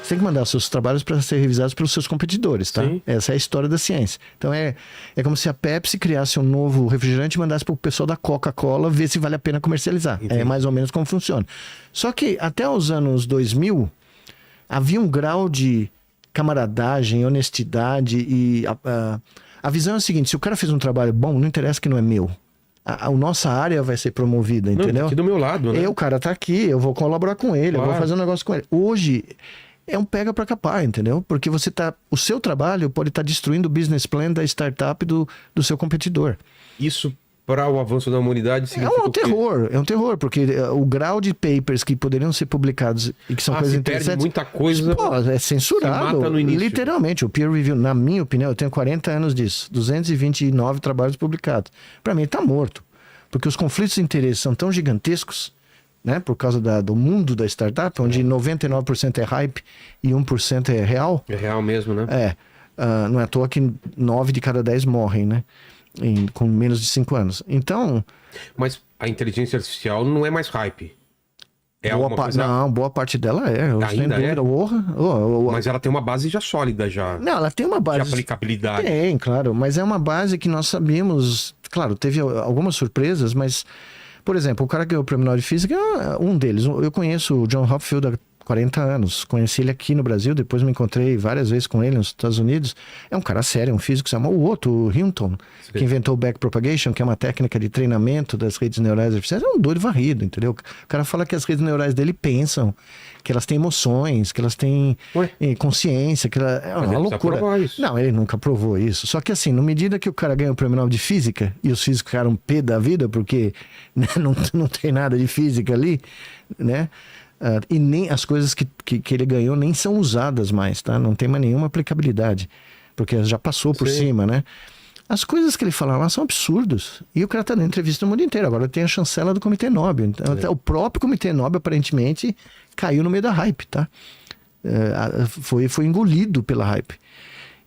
Você tem que mandar seus trabalhos para ser revisados pelos seus competidores, tá? Sim. Essa é a história da ciência. Então é como se a Pepsi criasse um novo refrigerante e mandasse para o pessoal da Coca-Cola ver se vale a pena comercializar. Entendi. É mais ou menos como funciona. Só que até os anos 2000, havia um grau de camaradagem, honestidade e... A visão é a seguinte, se o cara fez um trabalho bom, não interessa que não é meu. A nossa área vai ser promovida, entendeu? Não, aqui do meu lado, né? O cara tá aqui, eu vou colaborar com ele, eu vou fazer um negócio com ele. Hoje é um pega pra capar, entendeu? Porque o seu trabalho pode estar destruindo o business plan da startup do seu competidor. Isso para o avanço da humanidade significa é um terror, porque o grau de papers que poderiam ser publicados e que são coisas interessantes... perde muita coisa, pô, é censurado, se mata no início. Literalmente. O peer review, na minha opinião, eu tenho 40 anos disso, 229 trabalhos publicados. Para mim, tá morto. Porque os conflitos de interesse são tão gigantescos, né, por causa do mundo da startup, onde 99% é hype e 1% é real. É real mesmo, né? Não é à toa que 9 de cada 10 morrem, né? Com menos de 5 anos. Então... Mas a inteligência artificial não é mais hype. Boa parte dela é. Ainda é? Dúvida. Mas ela tem uma base já sólida já. Não, ela tem uma base... De aplicabilidade. Tem, claro. Mas é uma base que nós sabíamos... Claro, teve algumas surpresas, mas... Por exemplo, o cara que ganhou o Prêmio Nobel de Física, um deles. Eu conheço o John Hopfield há 40 anos. Conheci ele aqui no Brasil, depois me encontrei várias vezes com ele nos Estados Unidos. É um cara sério, um físico. O outro, o Hinton, que inventou o backpropagation, que é uma técnica de treinamento das redes neurais artificiais, é um doido varrido, entendeu? O cara fala que as redes neurais dele pensam, que elas têm emoções, que elas têm consciência, que é uma loucura. Não, ele nunca provou isso. Só que assim, na medida que o cara ganha o Prêmio Nobel de Física, e os físicos ficaram pé da vida, porque né, não tem nada de física ali, né? E nem as coisas que ele ganhou nem são usadas mais, tá? Não tem mais nenhuma aplicabilidade, porque já passou por cima, né? As coisas que ele fala lá são absurdos. E o cara tá dando entrevista no mundo inteiro. Agora tem a chancela do Comitê Nobel. Então, até o próprio Comitê Nobel, aparentemente, caiu no meio da hype, tá? Foi engolido pela hype.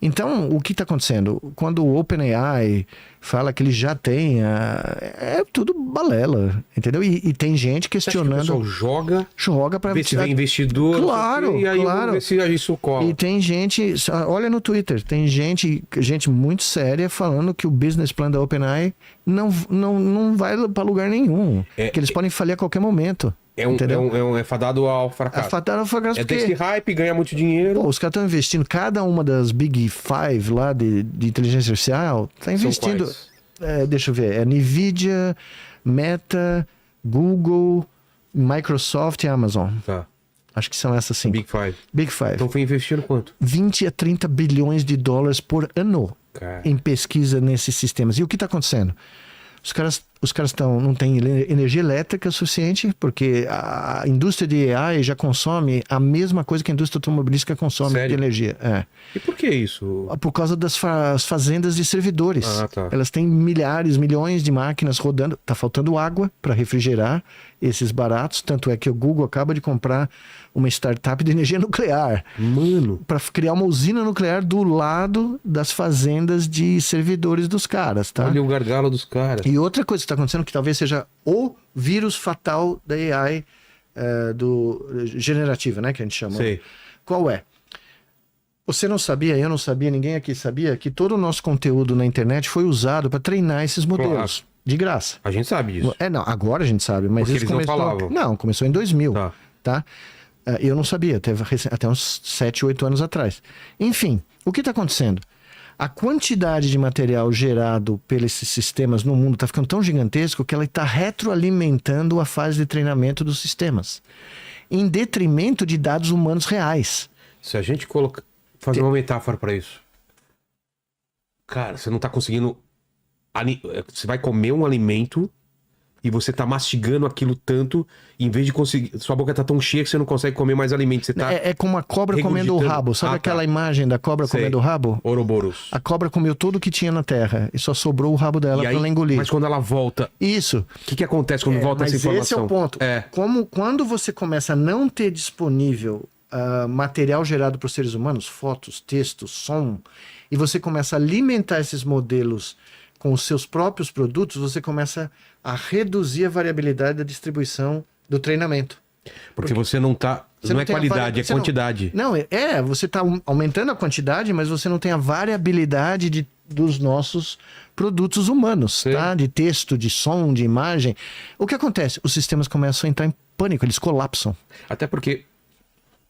Então, o que está acontecendo? Quando o OpenAI fala que ele já tem, é tudo balela, entendeu? E tem gente questionando... Você acha que o pessoal joga para ver se vem investidor, claro, e aí claro. Ver se isso cola. E tem gente, olha no Twitter, tem gente muito séria falando que o business plan da OpenAI não vai para lugar nenhum, que eles podem falir a qualquer momento. É fadado ao fracasso. É fadado ao fracasso porque... desse hype, ganha muito dinheiro. Pô, os caras estão investindo, cada uma das Big Five lá de inteligência artificial, está investindo... deixa eu ver, é NVIDIA, Meta, Google, Microsoft e Amazon. Tá. Acho que são essas 5. Big Five. Então foi investindo quanto? 20 a 30 bilhões de dólares por ano em pesquisa nesses sistemas. E o que está acontecendo? Os caras não têm energia elétrica suficiente, porque a indústria de AI já consome a mesma coisa que a indústria automobilística consome. Sério? De energia. E por que isso? Por causa das fazendas de servidores. Tá. Elas têm milhões de máquinas rodando. Está faltando água para refrigerar esses baratos. Tanto é que o Google acaba de comprar uma startup de energia nuclear. Mano! Para criar uma usina nuclear do lado das fazendas de servidores dos caras, tá? Olha o gargalo dos caras. E outra coisa que está acontecendo, que talvez seja o vírus fatal da AI generativa, né? Que a gente chama. Sei. Qual é? Você não sabia, eu não sabia, ninguém aqui sabia que todo o nosso conteúdo na internet foi usado para treinar esses modelos. Claro. De graça. A gente sabe disso. Não, agora a gente sabe, mas porque eles não falavam. Não, começou em 2000, tá? Eu não sabia, até uns 7, 8 anos atrás. Enfim, o que está acontecendo? A quantidade de material gerado pelos sistemas no mundo está ficando tão gigantesco que ela está retroalimentando a fase de treinamento dos sistemas, em detrimento de dados humanos reais. Se a gente fazer uma metáfora para isso, cara, você não está conseguindo... Você vai comer um alimento e você tá mastigando aquilo tanto, em vez de conseguir... Sua boca tá tão cheia que você não consegue comer mais alimento. Você tá como a cobra comendo o rabo. Sabe aquela imagem da cobra comendo o rabo? Ouroboros. A cobra comeu tudo que tinha na terra e só sobrou o rabo dela para ela engolir. Mas quando ela volta... Isso. O que acontece quando volta essa informação? Esse é o ponto. Quando você começa a não ter disponível material gerado por seres humanos, fotos, textos, som, e você começa a alimentar esses modelos com os seus próprios produtos, você começa a reduzir a variabilidade da distribuição do treinamento. Porque você não está Você não é tem a qualidade, é você não- quantidade. Não, você está aumentando a quantidade, mas você não tem a variabilidade dos nossos produtos humanos, Sim. tá? De texto, de som, de imagem. O que acontece? Os sistemas começam a entrar em pânico, eles colapsam. Até porque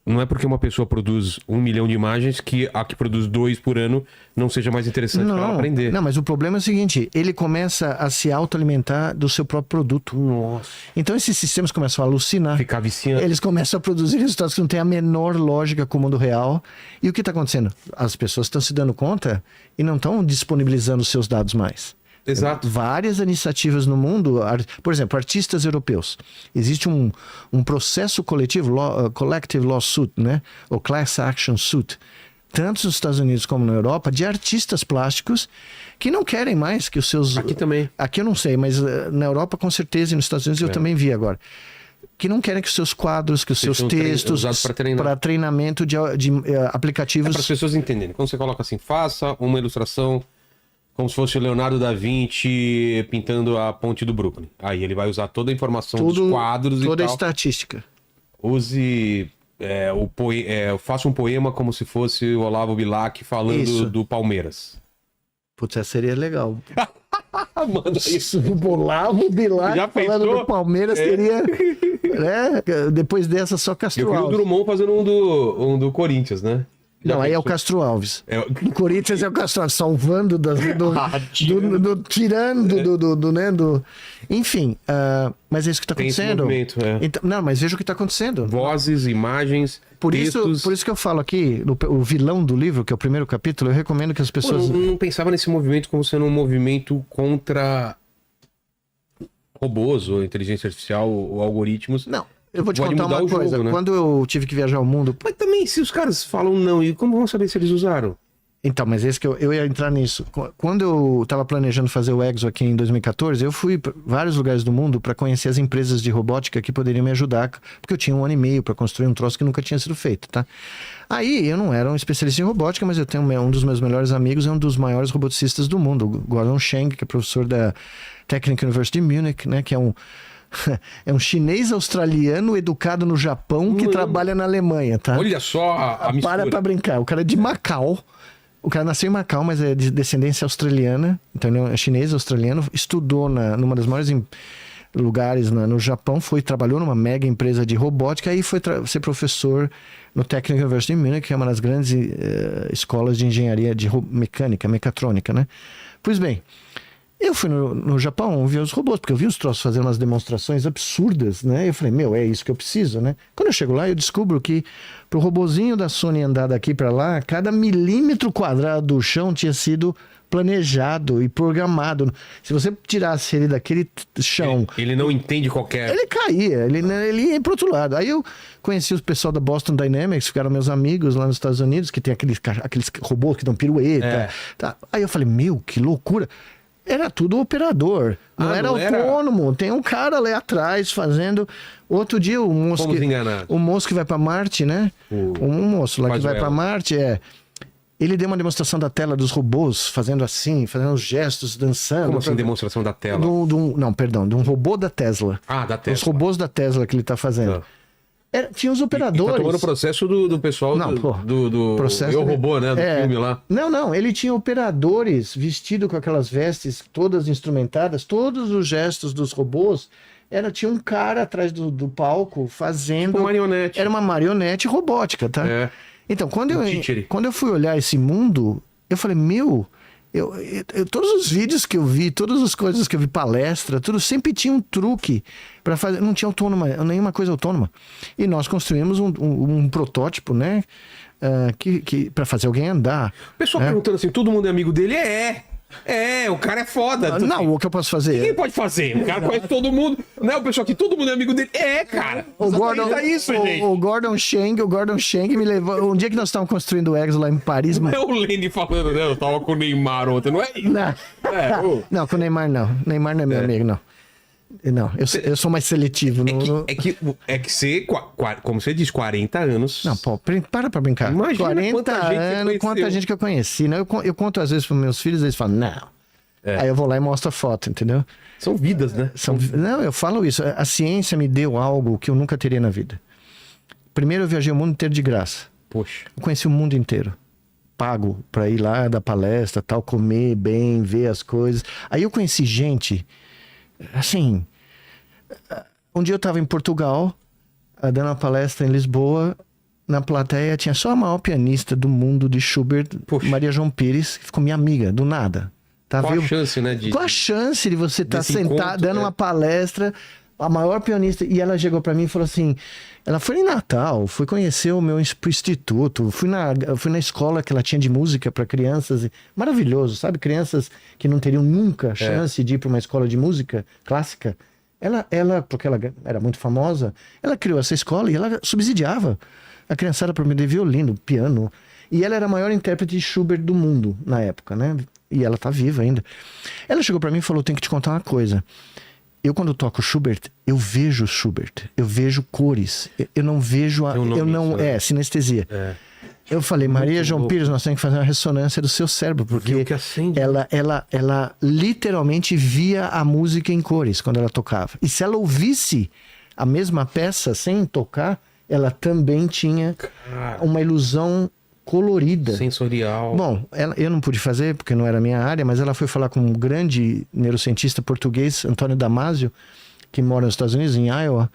não é porque uma pessoa produz 1 milhão de imagens que a que produz 2 por ano não seja mais interessante para ela aprender. Não, mas o problema é o seguinte, ele começa a se autoalimentar do seu próprio produto. Nossa. Então esses sistemas começam a alucinar. Ficar viciando. Eles começam a produzir resultados que não têm a menor lógica com o mundo real. E o que está acontecendo? As pessoas estão se dando conta e não estão disponibilizando os seus dados mais. Exato. Várias iniciativas no mundo, por exemplo, artistas europeus. Existe um processo coletivo, collective lawsuit, né? Ou class action suit, tanto nos Estados Unidos como na Europa, de artistas plásticos que não querem mais que os seus... Aqui também. Aqui eu não sei, mas na Europa com certeza e nos Estados Unidos eu também vi agora. Que não querem que os seus quadros, que os seus textos, usados para treinar. para treinamento de aplicativos... Para as pessoas entenderem. Quando você coloca assim, faça uma ilustração como se fosse o Leonardo da Vinci pintando a ponte do Brooklyn. Aí ele vai usar toda a informação dos quadros e tal. Toda a estatística. Use... faça um poema como se fosse o Olavo Bilac falando Isso. do Palmeiras. Putz, essa seria legal. Manda isso. O Olavo Bilac Já falando pensou? do Palmeiras seria... Né? Depois dessa, só Eu Castro vi o Alves. Drummond fazendo um do Corinthians, né? Não, aí é o pensou? Castro Alves. O Corinthians é o Castro Alves, salvando, tirando né, Enfim, mas é isso que está Tem esse acontecendo. movimento, Então, não, mas veja o que está acontecendo. Vozes, imagens, textos. Por isso que eu falo aqui, o vilão do livro, que é o primeiro capítulo, eu recomendo que as Pô, pessoas... não pensava nesse movimento como sendo um movimento contra robôs, ou inteligência artificial, ou algoritmos. Não, eu vou te Pode contar mudar uma o jogo, coisa. né? Quando eu tive que viajar ao mundo... Mas também, se os caras falam não, e como vão saber se eles usaram? Então, mas esse que eu ia entrar nisso. Quando eu estava planejando fazer o Exo aqui em 2014, eu fui para vários lugares do mundo para conhecer as empresas de robótica que poderiam me ajudar, porque eu tinha 1 ano e meio para construir um troço que nunca tinha sido feito, tá? Aí, eu não era um especialista em robótica, mas eu tenho um dos meus melhores amigos, é um dos maiores roboticistas do mundo, o Gordon Chang, que é professor da Technical University de Munich, né? Que é um chinês australiano educado no Japão que trabalha na Alemanha, tá? Olha só a mistura. Para brincar. O cara é de Macau. O cara nasceu em Macau, mas é de descendência australiana. Então ele é chinês australiano. Estudou numa das maiores lugares no Japão. Trabalhou numa mega empresa de robótica. Aí foi ser professor no Technical University of Munich, que é uma das grandes escolas de engenharia de mecânica, mecatrônica, né? Pois bem, eu fui no Japão ver os robôs, porque eu vi os troços fazendo umas demonstrações absurdas, né? Eu falei, é isso que eu preciso, né? Quando eu chego lá, eu descubro que pro robozinho da Sony andar daqui para lá, cada milímetro quadrado do chão tinha sido planejado e programado. Se você tirasse ele daquele chão... Ele não entende qualquer... Ele caía, ele ia pro outro lado. Aí eu conheci o pessoal da Boston Dynamics, ficaram meus amigos lá nos Estados Unidos, que tem aqueles robôs que dão pirueta. Tá? Aí eu falei, que loucura. Era tudo operador, não era autônomo. Tem um cara ali atrás fazendo. Outro dia o moço que vai para Marte, né? Um moço lá que vai para Marte ele deu uma demonstração da tela dos robôs, fazendo os gestos, dançando. Como assim, demonstração da tela? De um robô da Tesla. Da Tesla. Os robôs da Tesla que ele tá fazendo. Tinha os operadores. Tá tomando o processo do pessoal do processo Eu Robô, né? Do filme lá. Não. Ele tinha operadores vestidos com aquelas vestes todas instrumentadas, todos os gestos dos robôs. Tinha um cara atrás do palco fazendo... Uma marionete. Era uma marionete robótica, tá? Então, quando eu fui olhar esse mundo, eu falei, todos os vídeos que eu vi, todas as coisas que eu vi, palestra, tudo sempre tinha um truque para fazer, não tinha nenhuma coisa autônoma. E nós construímos um protótipo, né, que para fazer alguém andar. O pessoal perguntando assim, todo mundo é amigo dele? O cara é foda. Não, o que eu posso fazer? Quem pode fazer? O cara conhece todo mundo. Não é o pessoal que todo mundo é amigo dele. Cara. O Gordon Chang me levou. Um dia que nós estávamos construindo o Exo lá em Paris. Não é o Lenny falando, né? Eu tava com o Neymar ontem, não é isso? Não, com o Neymar não. Neymar não é meu amigo, não. Não, eu sou mais seletivo. É que você, como você diz, 40 anos. Não, para pra brincar. Imagina 40 anos, quanta gente que eu conheci. Né? Eu conto às vezes pros meus filhos, eles falam, não. Aí eu vou lá e mostro a foto, entendeu? São vidas, né? Não, eu falo isso. A ciência me deu algo que eu nunca teria na vida. Primeiro eu viajei o mundo inteiro de graça. Poxa. Eu conheci o mundo inteiro. Pago pra ir lá dar palestra, tal, comer bem, ver as coisas. Aí eu conheci gente, assim... Um dia eu tava em Portugal, dando uma palestra em Lisboa. Na plateia tinha só a maior pianista do mundo de Schubert, Poxa. Maria João Pires, que ficou minha amiga, do nada. Tá, Qual a viu? chance, né? Qual a chance de você estar desse sentado, encontro, dando uma palestra, a maior pianista, e ela chegou pra mim e falou assim, ela foi em Natal, foi conhecer o meu instituto, fui na escola que ela tinha de música para crianças, maravilhoso, sabe? Crianças que não teriam nunca chance de ir para uma escola de música clássica. Ela, porque ela era muito famosa, ela criou essa escola e ela subsidiava a criançada para aprender violino, piano. E ela era a maior intérprete de Schubert do mundo na época, né? E ela tá viva ainda. Ela chegou para mim e falou, tenho que te contar uma coisa. Eu, quando toco Schubert, eu vejo Schubert. Eu vejo cores. Eu não vejo... sinestesia. Eu falei, Maria João Pires, nós temos que fazer uma ressonância do seu cérebro, porque que acende, ela literalmente via a música em cores quando ela tocava. E se ela ouvisse a mesma peça sem tocar, ela também tinha uma ilusão colorida. Sensorial. Bom, eu não pude fazer, porque não era a minha área, mas ela foi falar com um grande neurocientista português, Antônio Damasio, que mora nos Estados Unidos, em Iowa,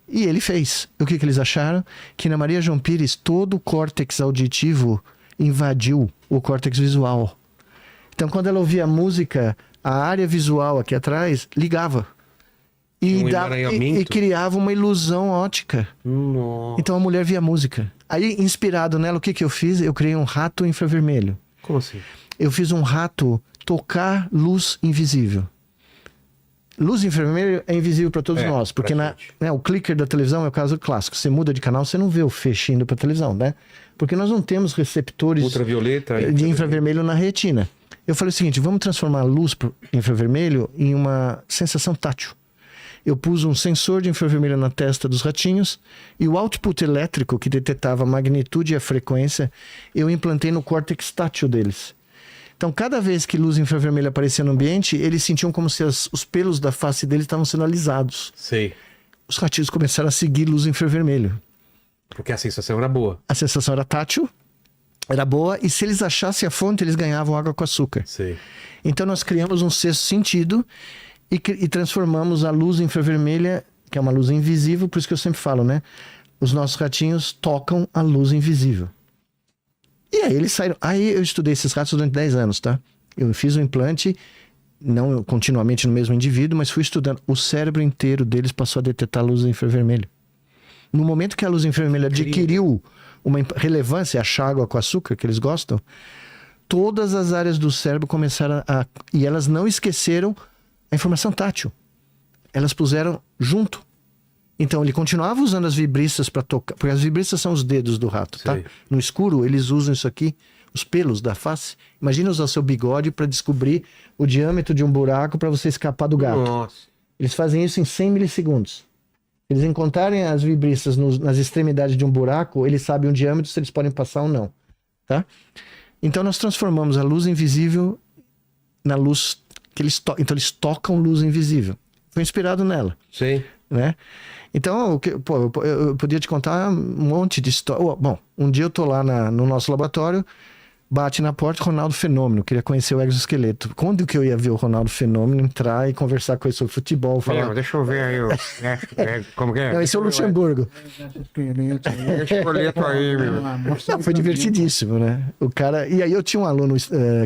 e ele fez. O que eles acharam? Que na Maria João Pires, todo o córtex auditivo invadiu o córtex visual. Então, quando ela ouvia a música, a área visual aqui atrás ligava. E criava uma ilusão ótica. Nossa. Então a mulher via música. Aí, inspirado nela, o que eu fiz? Eu criei um rato infravermelho. Como assim? Eu fiz um rato tocar luz invisível. Luz infravermelho é invisível para todos nós, porque o clicker da televisão é o caso clássico. Você muda de canal, você não vê o feixe indo para a televisão, né? Porque nós não temos receptores ultravioleta de infravermelho na retina. Eu falei o seguinte, vamos transformar a luz infravermelho em uma sensação tátil. Eu pus um sensor de infravermelho na testa dos ratinhos e o output elétrico, que detectava a magnitude e a frequência, eu implantei no córtex tátil deles. Então, cada vez que luz infravermelha aparecia no ambiente, eles sentiam como se os pelos da face deles estavam sendo alisados. Sei. Os ratinhos começaram a seguir luz infravermelho. Porque a sensação era boa. A sensação era tátil, era boa, e se eles achassem a fonte, eles ganhavam água com açúcar. Sei. Então, nós criamos um sexto sentido e transformamos a luz infravermelha, que é uma luz invisível, por isso que eu sempre falo, né? Os nossos ratinhos tocam a luz invisível. E aí eles saíram. Aí eu estudei esses ratos durante 10 anos, tá? Eu fiz um implante, não continuamente no mesmo indivíduo, mas fui estudando. O cérebro inteiro deles passou a detectar a luz infravermelha. No momento que a luz infravermelha adquiriu uma relevância, a água com açúcar, que eles gostam, todas as áreas do cérebro começaram a... E elas não esqueceram a informação tátil. Elas puseram junto. Então, ele continuava usando as vibristas para tocar, porque as vibristas são os dedos do rato, tá? Sei. No escuro, eles usam isso aqui, os pelos da face. Imagina usar seu bigode para descobrir o diâmetro de um buraco para você escapar do gato. Nossa. Eles fazem isso em 100 milissegundos. Eles encontrarem as vibristas nas extremidades de um buraco, eles sabem o diâmetro, se eles podem passar ou não, tá? Então, nós transformamos a luz invisível na luz que eles tocam. Então, eles tocam luz invisível. Foi inspirado nela. Sei. Né? Então, eu podia te contar um monte de história. Bom, um dia eu tô lá no nosso laboratório, bate na porta Ronaldo Fenômeno, queria conhecer o exoesqueleto. Quando que eu ia ver o Ronaldo Fenômeno entrar e conversar com ele sobre futebol? Falar... Deixa eu ver aí. Como que é? Não, esse é o Luxemburgo. Esqueleto aí, meu. Não, foi divertidíssimo, né? O cara... E aí eu tinha um aluno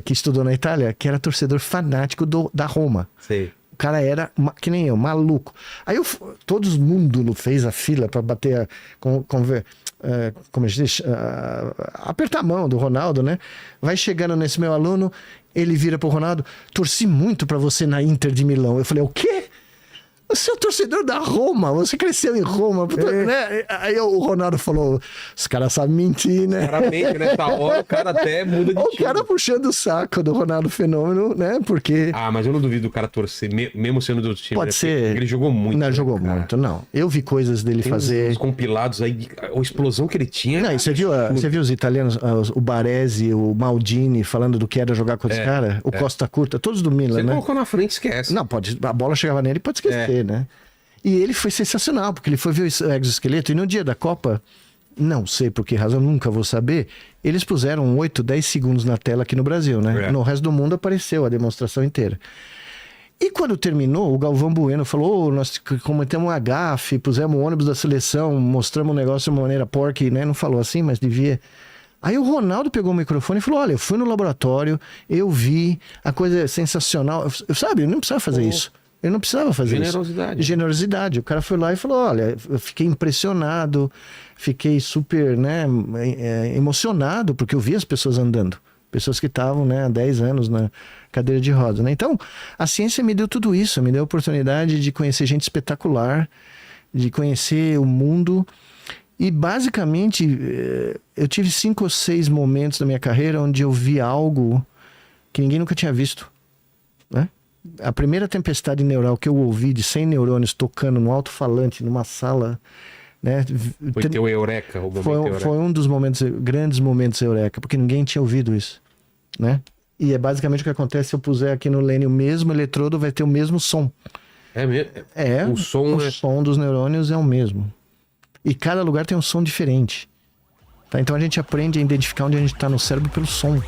que estudou na Itália, que era torcedor fanático da Roma. Sei. O cara era, que nem eu, maluco. Aí todo mundo fez a fila para bater, como a gente diz, apertar a mão do Ronaldo, né? Vai chegando nesse meu aluno, ele vira pro Ronaldo, torci muito para você na Inter de Milão. Eu falei, o quê? Você é o torcedor da Roma, você cresceu em Roma. Né? Aí o Ronaldo falou, os caras sabem mentir, né? Claramente, nessa hora o cara até muda de o time. cara puxando o saco do Ronaldo Fenômeno, né? Porque... Ah, mas eu não duvido o cara torcer, mesmo sendo do outro time. Pode né? ser. Ele jogou muito. Não, né, jogou cara? muito, não. Eu vi coisas dele Tem fazer... uns compilados aí, a explosão que ele tinha. Não, e você viu os italianos, o Baresi, o Maldini, falando do que era jogar com esse cara? O Costa Curta, todos do Milan, Você né? colocou na frente, esquece. Não, a bola chegava nele, pode esquecer, né? E ele foi sensacional, porque ele foi ver o exoesqueleto, e no dia da Copa, não sei por que razão, nunca vou saber, eles puseram 8, 10 segundos na tela aqui no Brasil, né? É. No resto do mundo apareceu a demonstração inteira. E quando terminou, o Galvão Bueno falou, nós cometemos um gafe, pusemos o ônibus da seleção, mostramos o negócio de uma maneira porca, né? Não falou assim, mas devia. Aí o Ronaldo pegou o microfone e falou, olha, eu fui no laboratório, eu vi, a coisa é sensacional. Eu não precisava fazer isso. Eu não precisava fazer Generosidade. isso. Generosidade. O cara foi lá e falou, olha, eu fiquei impressionado, fiquei super, né, emocionado, porque eu vi as pessoas andando. Pessoas que estavam, né, há 10 anos na cadeira de rodas, né? Então, a ciência me deu tudo isso, me deu a oportunidade de conhecer gente espetacular, de conhecer o mundo. E, basicamente, eu tive 5 ou 6 momentos da minha carreira onde eu vi algo que ninguém nunca tinha visto, né? A primeira tempestade neural que eu ouvi de 100 neurônios tocando no alto-falante, numa sala, né? Foi teu eureka, o momento eureka. Foi um dos grandes momentos eureka, porque ninguém tinha ouvido isso, né? E é basicamente o que acontece se eu puser aqui no lane o mesmo eletrodo, vai ter o mesmo som. É mesmo? O som dos neurônios é o mesmo. E cada lugar tem um som diferente. Tá? Então a gente aprende a identificar onde a gente está no cérebro pelo som.